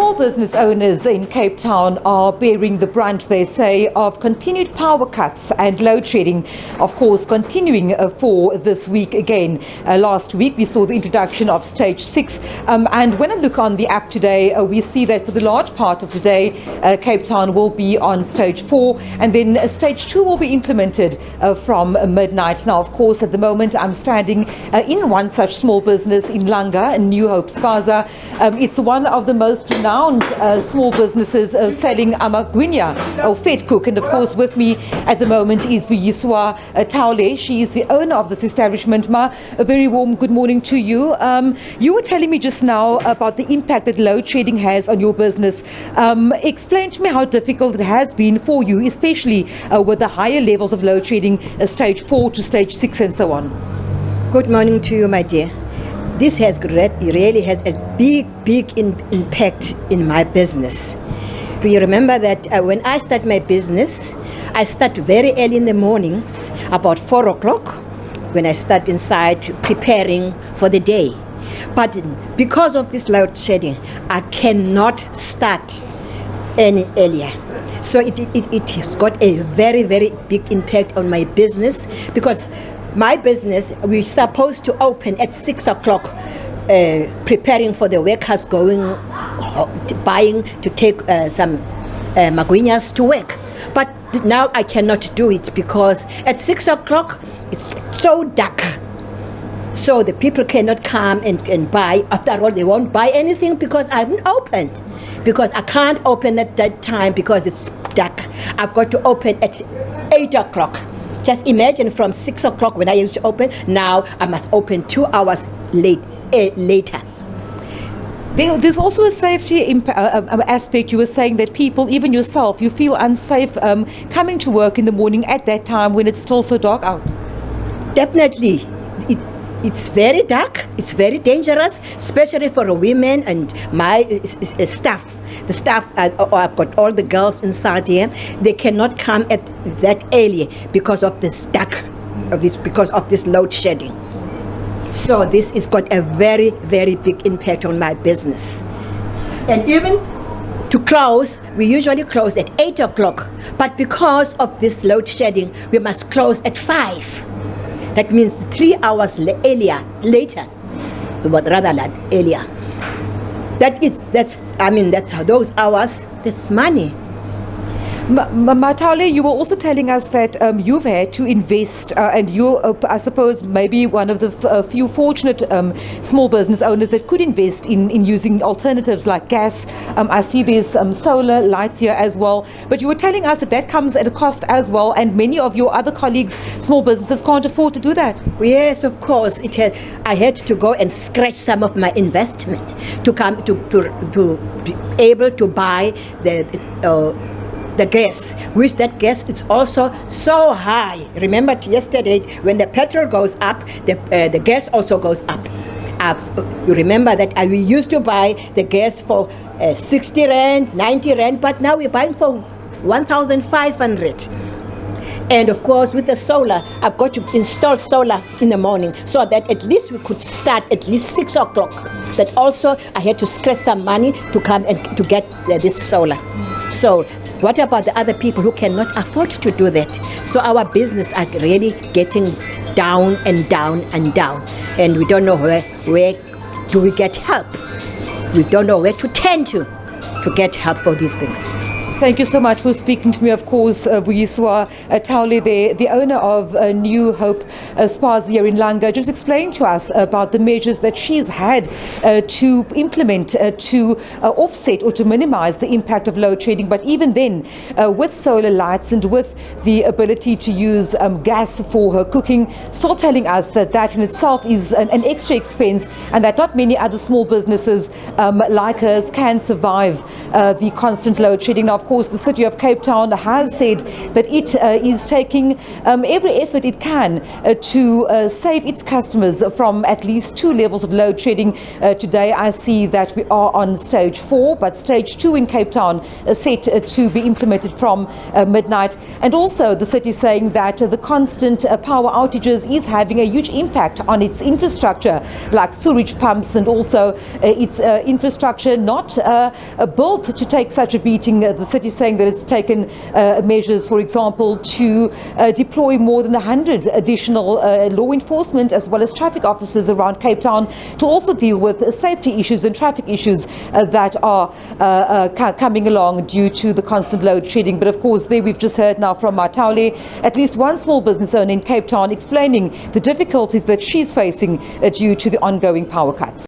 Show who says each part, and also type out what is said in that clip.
Speaker 1: Small business owners in Cape Town are bearing the brunt, they say, of continued power cuts and load shedding, of course, continuing for this week again. Last week, we saw the introduction of stage 6. And when I look on the app today, we see that for the large part of today, Cape Town will be on stage 4, and then stage 2 will be implemented from midnight. Now, of course, at the moment, I'm standing in one such small business in Langa, New Hope Spaza. It's one of the most renowned small businesses selling amagwinya or fed cook, and of course with me at the moment is Vuyiswa Taule. She is the owner of this establishment. Ma, a very warm good morning to you. You were telling me just now about the impact that load shedding has on your business. Explain to me how difficult it has been for you, especially with the higher levels of load shedding, stage 4 to stage 6 and so on.
Speaker 2: Good morning to you, my dear. This really has a big impact in my business. Do you remember that when I start my business, I start very early in the mornings, about 4 o'clock, when I start inside preparing for the day. But because of this load shedding, I cannot start any earlier. So it has got a very big impact on my business, because my business, we're supposed to open at 6 o'clock, preparing for the workers buying to take some magwinyas to work. But now I cannot do it because at 6 o'clock it's so dark. So the people cannot come and buy. After all, they won't buy anything because I haven't opened. Because I can't open at that time because it's dark. I've got to open at 8 o'clock. Just imagine from 6 o'clock when I used to open, now I must open 2 hours later.
Speaker 1: There's also a safety aspect. You were saying that people, even yourself, you feel unsafe coming to work in the morning at that time when it's still so dark out.
Speaker 2: Definitely. It's very dark, it's very dangerous, especially for women and my staff. The staff, I've got all the girls inside here, they cannot come at that early because of this dark, because of this load shedding. So this has got a very big impact on my business. And even to close, we usually close at 8 o'clock, but because of this load shedding, we must close at 5. That means 3 hours later, but rather earlier. That's how those hours, that's money.
Speaker 1: Matale, you were also telling us that you've had to invest, and you're, I suppose, maybe one of the few fortunate small business owners that could invest in using alternatives like gas. I see there's solar lights here as well. But you were telling us that comes at a cost as well, and many of your other colleagues, small businesses, can't afford to do that.
Speaker 2: Yes, of course. I had to go and scratch some of my investment to come to be able to buy the gas, which that gas is also so high. Remember yesterday when the petrol goes up, the gas also goes up. You remember that we used to buy the gas for 60 rand, 90 rand, but now we're buying for 1,500. And of course, with the solar, I've got to install solar in the morning so that at least we could start at least 6 o'clock. That also, I had to scratch some money to come and to get this solar. So what about the other people who cannot afford to do that? So our business are really getting down and down and down. And we don't know where do we get help. We don't know where to turn to get help for these things.
Speaker 1: Thank you so much for speaking to me, of course, Vuyiswa Taule, the owner of New Hope Spas here in Langa. Just explain to us about the measures that she's had to implement to offset or to minimize the impact of load shedding. But even then, with solar lights and with the ability to use gas for her cooking, still telling us that in itself is an extra expense, and that not many other small businesses like hers can survive the constant load shedding. Now, of of course, the city of Cape Town has said that it is taking every effort it can to save its customers from at least 2 levels of load shedding. Today I see that we are on stage 4, but stage 2 in Cape Town is set to be implemented from midnight. And also the city saying that the constant power outages is having a huge impact on its infrastructure, like sewage pumps, and also its infrastructure not built to take such a beating. The city saying that it's taken measures, for example, to deploy more than 100 additional law enforcement as well as traffic officers around Cape Town to also deal with safety issues and traffic issues that are coming along due to the constant load shedding. But of course, there we've just heard now from Mataule, at least one small business owner in Cape Town explaining the difficulties that she's facing due to the ongoing power cuts.